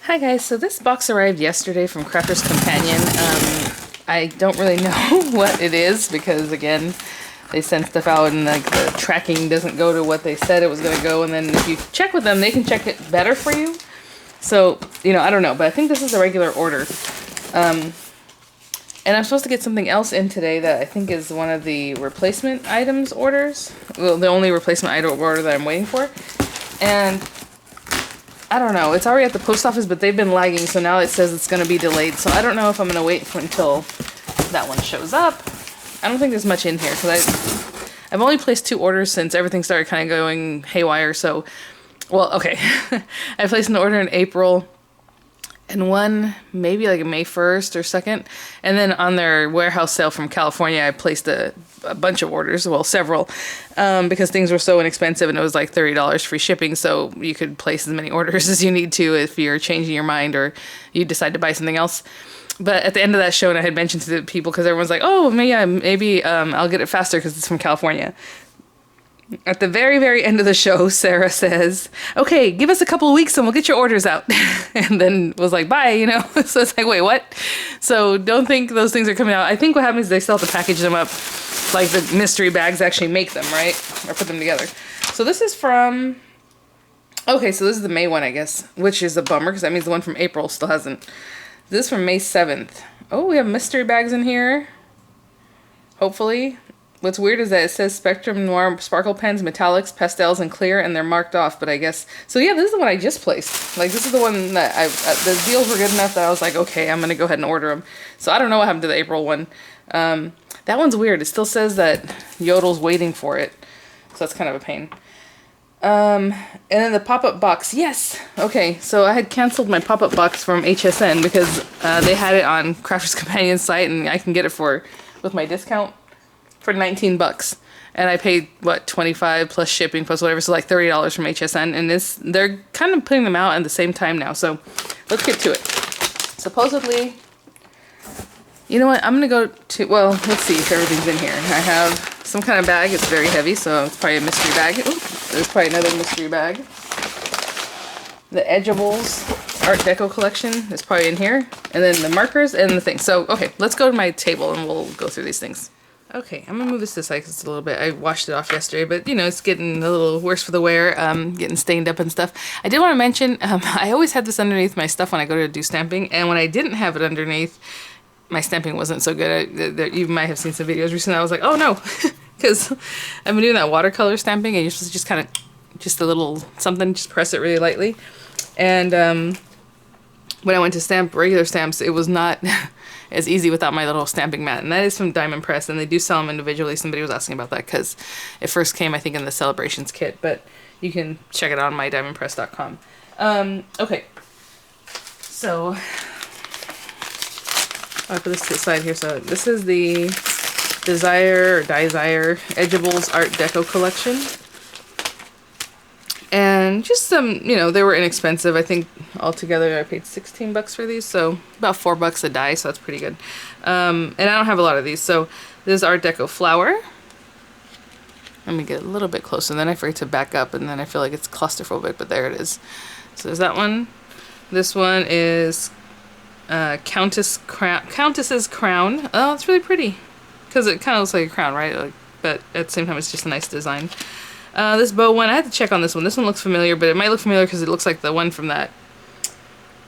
Hi guys, so this box arrived yesterday from Crafter's Companion. I don't really know what it is because again, they send stuff out and like the tracking doesn't go to what they said it was going to go, and then if you check with them, they can check it better for you. So, you know, I don't know, but I think this is a regular order. And I'm supposed to get something else in today that I think is one of the replacement items orders. Well, the only replacement item order that I'm waiting for. And I don't know, it's already at the post office, but they've been lagging, so now it says it's going to be delayed. So I don't know if I'm going to wait until that one shows up. I don't think there's much in here, because I've only placed 2 orders since everything started kind of going haywire, so... Well, okay. I placed an order in April, and one maybe like May 1st or 2nd, and then on their warehouse sale from California, I placed a bunch of orders, well, several, because things were so inexpensive and it was like $30 free shipping, so you could place as many orders as you need to if you're changing your mind or you decide to buy something else. But at the end of that show, and I had mentioned to the people, because everyone's like, oh, maybe I'll get it faster because it's from California. At the very, very end of the show, Sarah says, okay, give us a couple of weeks and we'll get your orders out. And then was like, bye, you know? So it's like, wait, what? So don't think those things are coming out. I think what happens is they still have to package them up, like the mystery bags actually make them, right? Or put them together. So this is from... Okay, so this is the May one, I guess, which is a bummer because that means the one from April still hasn't. This is from May 7th. Oh, we have mystery bags in here. Hopefully. What's weird is that it says Spectrum Noir Sparkle Pens, Metallics, Pastels, and Clear, and they're marked off, but I guess... So yeah, this is the one I just placed. Like, this is the one that the deals were good enough that I was like, okay, I'm going to go ahead and order them. So I don't know what happened to the April one. That one's weird. It still says that Yodel's waiting for it. So that's kind of a pain. And then the pop-up box. Yes! Okay, so I had canceled my pop-up box from HSN because they had it on Crafter's Companion site, and I can get it with my discount for 19 bucks. And I paid, what, 25 plus shipping plus whatever, so like $30 from HSN. And they're kind of putting them out at the same time now, so let's get to it. Supposedly, you know what, I'm gonna go to, well, let's see if everything's in here. I have some kind of bag, it's very heavy, so it's probably a mystery bag. Ooh, there's probably another mystery bag. The Edgeables Art Deco collection is probably in here. And then the markers and the thing. So, okay, let's go to my table and we'll go through these things. Okay, I'm gonna move this to the side because it's a little bit, I washed it off yesterday, but you know, it's getting a little worse for the wear, getting stained up and stuff. I did want to mention, I always had this underneath my stuff when I go to do stamping, and when I didn't have it underneath, my stamping wasn't so good. You might have seen some videos recently, I was like, oh no, because I've been doing that watercolor stamping, and you're supposed to just kind of, just a little something, just press it really lightly, and when I went to stamp regular stamps, it was not... as easy without my little stamping mat, and that is from Diamond Press, and they do sell them individually. Somebody was asking about that because it first came, I think, in the Celebrations kit, but you can check it out on my diamondpress.com. Okay, so I'll put this to the side here. So this is the Desire Edgeables Art Deco collection. And just some, you know, they were inexpensive. I think altogether I paid 16 bucks for these, so about 4 bucks a die, so that's pretty good. And I don't have a lot of these, so this is Art Deco Flower. Let me get a little bit closer, and then I forget to back up, and then I feel like it's claustrophobic, but there it is. So there's that one. This one is Countess's Crown. Oh, it's really pretty, because it kind of looks like a crown, right? Like, but at the same time, it's just a nice design. This bow one, I had to check on this one. This one looks familiar, but it might look familiar because it looks like the one from that...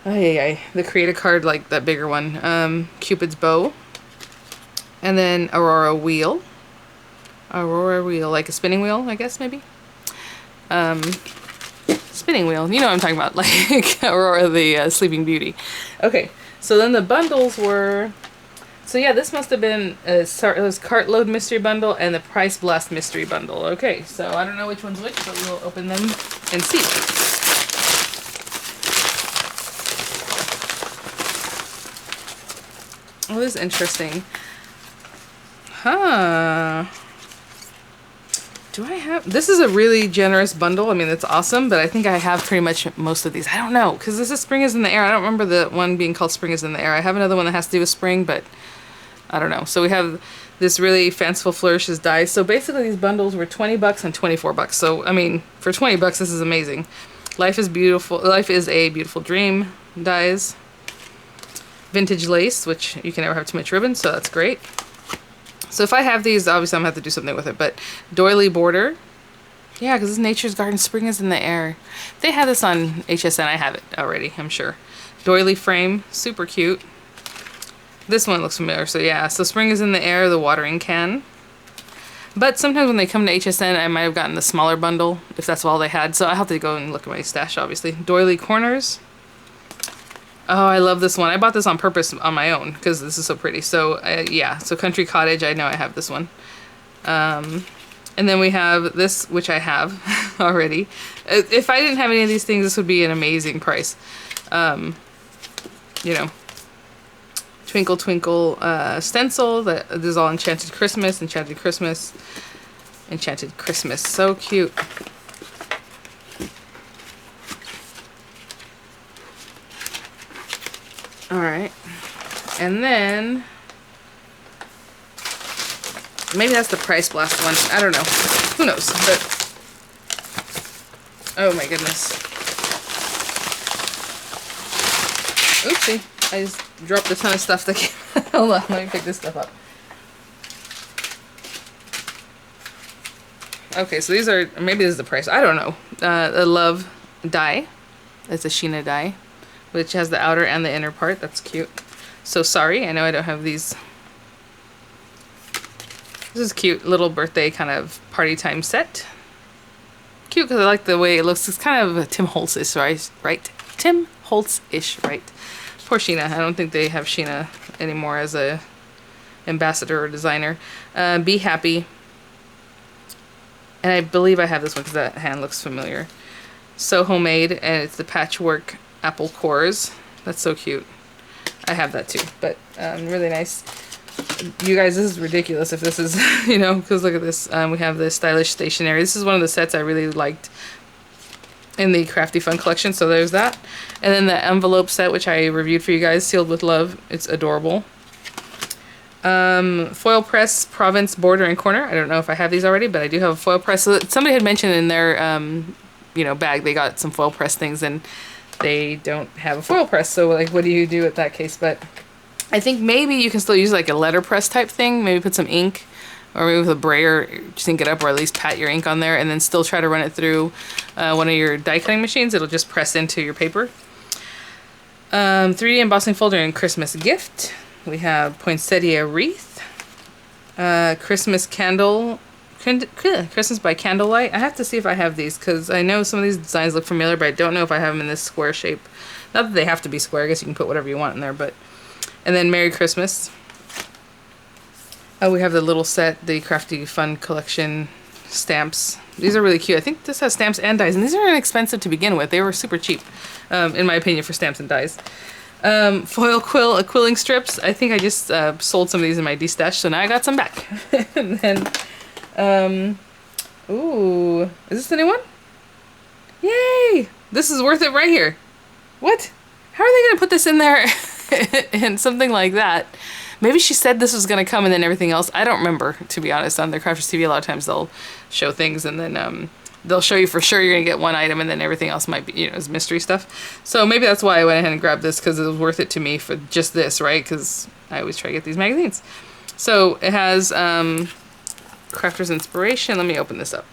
the Create a Card, like that bigger one. Cupid's Bow. And then Aurora Wheel. Aurora Wheel, like a spinning wheel, I guess, maybe? Spinning wheel, you know what I'm talking about. Like Aurora the Sleeping Beauty. Okay, so then the bundles were... So yeah, this must have been it was Cartload Mystery Bundle and the Price Blast Mystery Bundle. Okay, so I don't know which one's which, but we'll open them and see. Oh, this is interesting. Huh. Do I have... This is a really generous bundle. I mean, it's awesome, but I think I have pretty much most of these. I don't know, because this is Spring is in the Air. I don't remember the one being called Spring is in the Air. I have another one that has to do with spring, but... I don't know. So we have this really fanciful flourishes dies. So basically these bundles were 20 bucks and 24 bucks. So, I mean, for 20 bucks, this is amazing. Life is beautiful. Life is a beautiful dream. dies. Vintage lace, which you can never have too much ribbon, so that's great. So if I have these, obviously I'm gonna have to do something with it, but doily border. Yeah, because this is Nature's Garden, spring is in the air. If they have this on HSN, I have it already, I'm sure. Doily frame, super cute. This one looks familiar, so yeah. So spring is in the air, the watering can. But sometimes when they come to HSN, I might have gotten the smaller bundle, if that's all they had. So I'll have to go and look at my stash, obviously. Doily corners. Oh, I love this one. I bought this on purpose on my own, because this is so pretty. So, yeah. So Country Cottage, I know I have this one. And then we have this, which I have already. If I didn't have any of these things, this would be an amazing price. You know. Twinkle Twinkle stencil. That is all Enchanted Christmas, Enchanted Christmas, Enchanted Christmas. So cute. Alright. And then maybe that's the Price Blast one. I don't know. Who knows? But oh my goodness. Oopsie. I just dropped a ton of stuff that came. Hold on, let me pick this stuff up. Okay, so these are, maybe this is the price. I don't know. The Love die. It's a Sheena die, which has the outer and the inner part. That's cute. So sorry, I know I don't have these. This is cute, little birthday kind of party time set. Cute because I like the way it looks. It's kind of a Tim Holtz-ish, right? Tim Holtz-ish, right? Poor Sheena. I don't think they have Sheena anymore as a ambassador or designer. Be Happy. And I believe I have this one because that hand looks familiar. So Homemade, and it's the patchwork apple cores. That's so cute. I have that too, but really nice. You guys, this is ridiculous if this is, you know, because look at this. We have the Stylish Stationery. This is one of the sets I really liked in the Crafty Fun collection, so there's that. And then the envelope set, which I reviewed for you guys, Sealed with Love. It's adorable. Foil press Provence border and corner. I don't know if I have these already, but I do have a foil press. So somebody had mentioned in their you know, bag they got some foil press things and they don't have a foil press, so like what do you do at that case? But I think maybe you can still use like a letterpress type thing, maybe put some ink or maybe with a brayer, just ink it up, or at least pat your ink on there, and then still try to run it through one of your die cutting machines. It'll just press into your paper. 3D embossing folder and Christmas gift. We have poinsettia wreath, Christmas candle, Christmas by candlelight. I have to see if I have these because I know some of these designs look familiar, but I don't know if I have them in this square shape. Not that they have to be square. I guess you can put whatever you want in there, but. And then Merry Christmas. Oh, we have the little set, the Crafty Fun collection stamps. These are really cute. I think this has stamps and dies, and these are inexpensive to begin with. They were super cheap, in my opinion, for stamps and dies. Foil quill, quilling strips. I think I just sold some of these in my D-stash, so now I got some back. And then, ooh, is this the new one? Yay! This is worth it right here. What? How are they going to put this in there and something like that? Maybe she said this was going to come and then everything else. I don't remember, to be honest. On their Crafters TV, a lot of times they'll show things and then they'll show you for sure you're going to get one item and then everything else might be, you know, is mystery stuff. So maybe that's why I went ahead and grabbed this, because it was worth it to me for just this, right? Because I always try to get these magazines. So it has Crafters Inspiration. Let me open this up.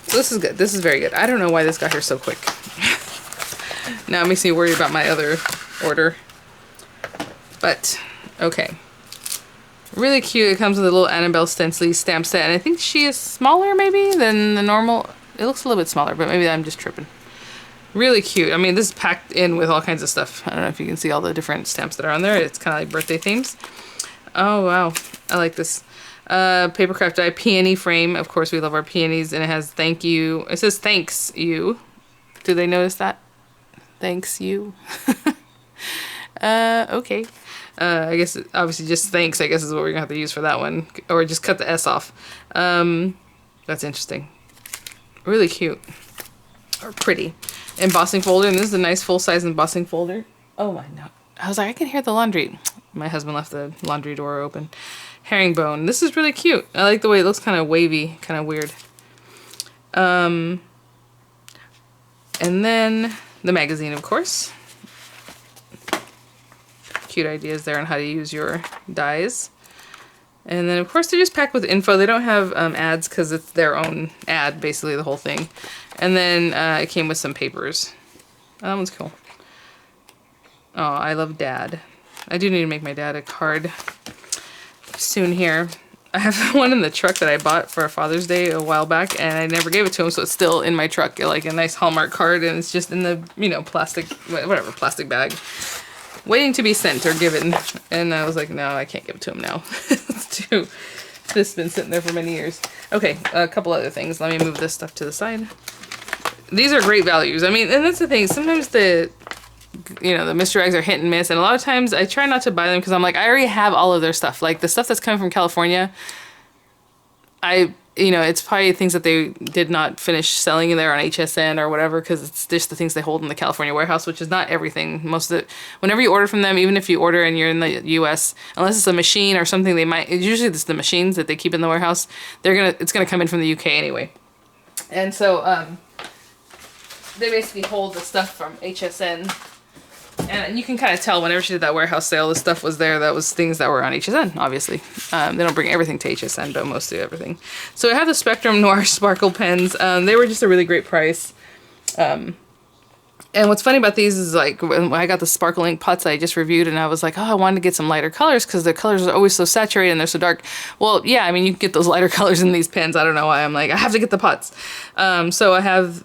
So this is good. This is very good. I don't know why this got here so quick. Now it makes me worried about my other order. But, okay. Really cute. It comes with a little Annabelle Stencily stamp set. And I think she is smaller, maybe, than the normal. It looks a little bit smaller, but maybe I'm just tripping. Really cute. I mean, this is packed in with all kinds of stuff. I don't know if you can see all the different stamps that are on there. It's kind of like birthday themes. Oh, wow. I like this. Papercraft die peony frame. Of course, we love our peonies. And it has thank you. It says thanks you. Do they notice that? Thanks you. Okay. I guess obviously just thanks, I guess, is what we're gonna have to use for that one. Or just cut the S off. That's interesting. Really cute. Or pretty. Embossing folder, and this is a nice full-size embossing folder. Oh my no. I was like, I can hear the laundry. My husband left the laundry door open. Herringbone. This is really cute. I like the way it looks, kind of wavy, kind of weird. And then the magazine, of course. Cute ideas there on how to use your dies. And then, of course, they're just packed with info. They don't have ads because it's their own ad, basically, the whole thing. And then it came with some papers. Oh, that one's cool. Oh, I love Dad. I do need to make my dad a card soon here. I have one in the truck that I bought for Father's Day a while back, and I never gave it to him, so it's still in my truck, like a nice Hallmark card, and it's just in the, you know, plastic, whatever, plastic bag, waiting to be sent or given. And I was like, no, I can't give it to him now. It's too, this has been sitting there for many years. Okay, a couple other things. Let me move this stuff to the side. These are great values. I mean, and that's the thing, sometimes the mystery eggs are hit and miss, and a lot of times I try not to buy them because I'm like, I already have all of their stuff. Like the stuff that's coming from California, it's probably things that they did not finish selling in there on HSN or whatever, because it's just the things they hold in the California warehouse, which is not everything. Most of it, whenever you order from them, even if you order and you're in the US, unless it's a machine or something, usually it's the machines that they keep in the warehouse, it's gonna come in from the UK anyway. And so they basically hold the stuff from HSN. And you can kind of tell whenever she did that warehouse sale, the stuff was there. That was things that were on HSN, obviously. They don't bring everything to HSN, but mostly everything. So I have the Spectrum Noir sparkle pens. They were just a really great price. And what's funny about these is, like, when I got the sparkle ink pots I just reviewed, and I was like, oh, I wanted to get some lighter colors because the colors are always so saturated and they're so dark. Well, yeah, I mean, you can get those lighter colors in these pens. I don't know why. I'm like, I have to get the pots. So I have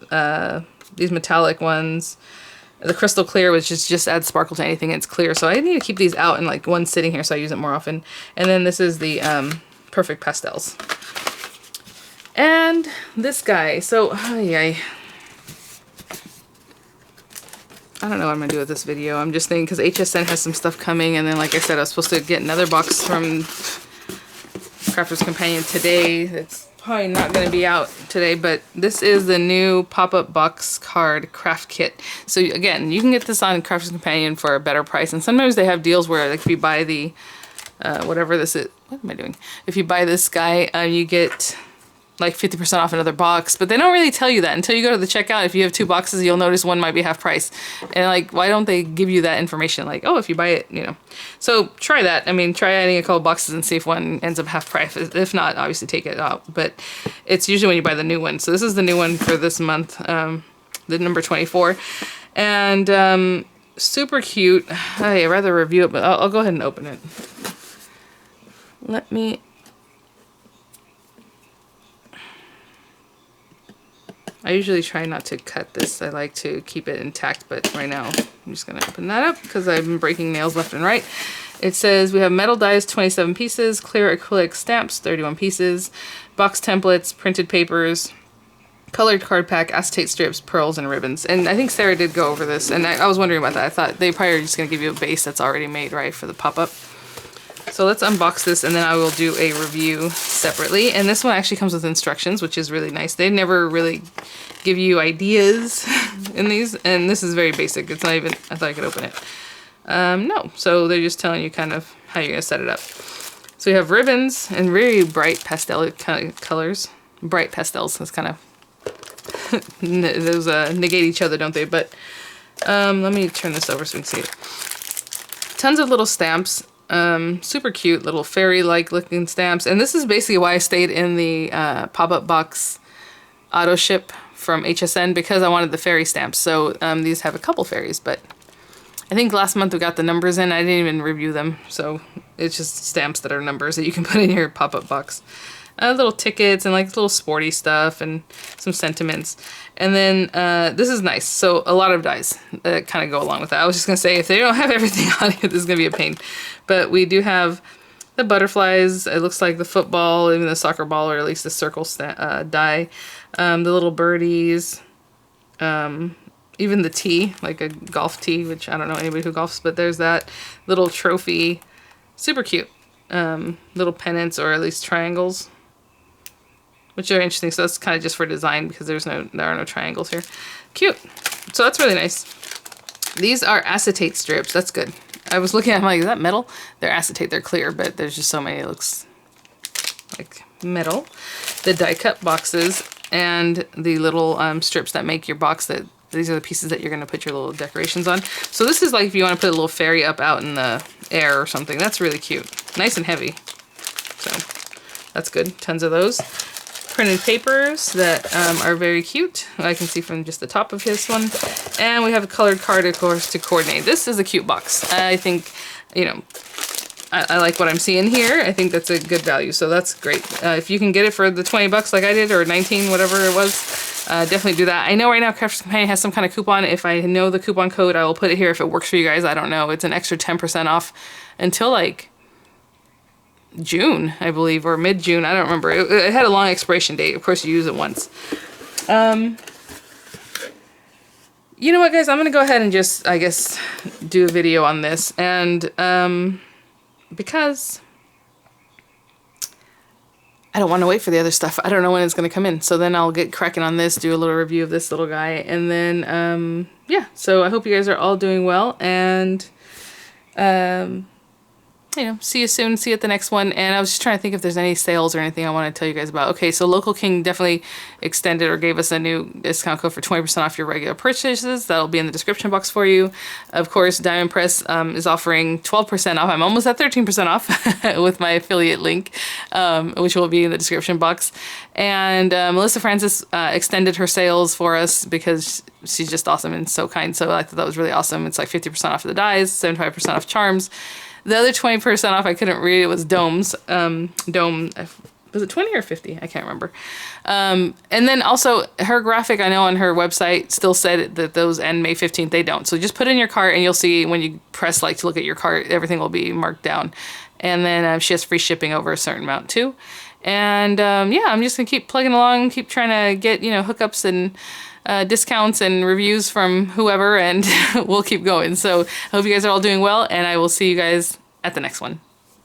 these metallic ones. The crystal clear, which just adds sparkle to anything, it's clear. So I need to keep these out, and like one sitting here so I use it more often. And then this is the perfect pastels. And this guy. So, I don't know what I'm going to do with this video. I'm just thinking because HSN has some stuff coming, and then like I said, I was supposed to get another box from Crafter's Companion today. That's probably not going to be out today, but this is the new pop-up box card craft kit. So again, you can get this on Crafter's Companion for a better price, and sometimes they have deals where, like, if you buy the whatever this is, what am I doing? If you buy this guy, you get like 50% off another box, but they don't really tell you that until you go to the checkout. If you have 2 boxes, you'll notice one might be half price. And like, why don't they give you that information? Like, oh, if you buy it, So try that. I mean, try adding a couple boxes and see if one ends up half price. If not, obviously take it out. But it's usually when you buy the new one. So this is the new one for this month, the number 24. And super cute. I'd rather review it, but I'll go ahead and open it. Let me... I usually try not to cut this. I like to keep it intact, but right now I'm just going to open that up because I've been breaking nails left and right. It says we have metal dies, 27 pieces, clear acrylic stamps, 31 pieces, box templates, printed papers, colored card pack, acetate strips, pearls, and ribbons. And I think Sarah did go over this, and I was wondering about that. I thought they probably are just going to give you a base that's already made, right, for the pop-up. So let's unbox this, and then I will do a review separately. And this one actually comes with instructions, which is really nice. They never really give you ideas in these, and this is very basic. It's not even, I thought I could open it. No, so they're just telling you kind of how you're going to set it up. So you have ribbons and very bright pastel kind of colors. Bright pastels, that's kind of, those negate each other, don't they? But let me turn this over so we can see it. Tons of little stamps. Super cute little fairy-like looking stamps, and this is basically why I stayed in the pop-up box auto ship from HSN, because I wanted the fairy stamps. So these have a couple fairies, but I think last month we got the numbers in. I didn't even review them, so it's just stamps that are numbers that you can put in your pop-up box. Little tickets and like little sporty stuff and some sentiments. And then this is nice. So a lot of dies that kind of go along with that. I was just going to say, if they don't have everything on it, this is going to be a pain. But we do have the butterflies. It looks like the football, even the soccer ball, or at least the circle die. The little birdies. Even the tee, like a golf tee, which I don't know anybody who golfs, but there's that little trophy. Super cute. Little pennants, or at least triangles, which are interesting. So that's kind of just for design because there are no triangles here. Cute. So that's really nice. These are acetate strips. That's good. I was looking at them like, is that metal? They're acetate. They're clear, but there's just so many. It looks like metal. The die cut boxes and the little strips that make your box that these are the pieces that you're going to put your little decorations on. So this is like if you want to put a little fairy up out in the air or something. That's really cute. Nice and heavy. So that's good. Tons of those. Printed papers that are very cute. I can see from just the top of his one. And we have a colored card, of course, to coordinate. This is a cute box. I think, you know, I like what I'm seeing here. I think that's a good value, so that's great. If you can get it for the 20 bucks like I did, or 19, whatever it was, definitely do that. I know right now Crafter's Companion has some kind of coupon. If I know the coupon code, I will put it here if it works for you guys. I don't know. It's an extra 10% off until like June, I believe, or mid-June. I don't remember. It had a long expiration date. Of course, you use it once. You know what, guys? I'm going to go ahead and just, I guess, do a video on this. And because I don't want to wait for the other stuff. I don't know when it's going to come in. So then I'll get cracking on this, do a little review of this little guy. And then, yeah. So I hope you guys are all doing well. And you know, see you soon, see you at the next one. And I was just trying to think if there's any sales or anything I want to tell you guys about. Okay, so Local King definitely extended or gave us a new discount code for 20% off your regular purchases. That'll be in the description box for you. Of course, Diamond Press is offering 12% off. I'm almost at 13% off with my affiliate link, which will be in the description box. And Melissa Francis extended her sales for us because she's just awesome and so kind. So I thought that was really awesome. It's like 50% off of the dies, 75% off charms. The other 20% off I couldn't read. It was domes. Dome, was it 20 or 50? I can't remember. And then also her graphic, I know on her website still said that those end May 15th. They don't. So just put in your cart and you'll see when you press like to look at your cart, everything will be marked down. And then she has free shipping over a certain amount too. And yeah, I'm just gonna keep plugging along, keep trying to get, you know, hookups and discounts and reviews from whoever, and we'll keep going. So I hope you guys are all doing well, and I will see you guys at the next one.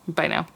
Bye now.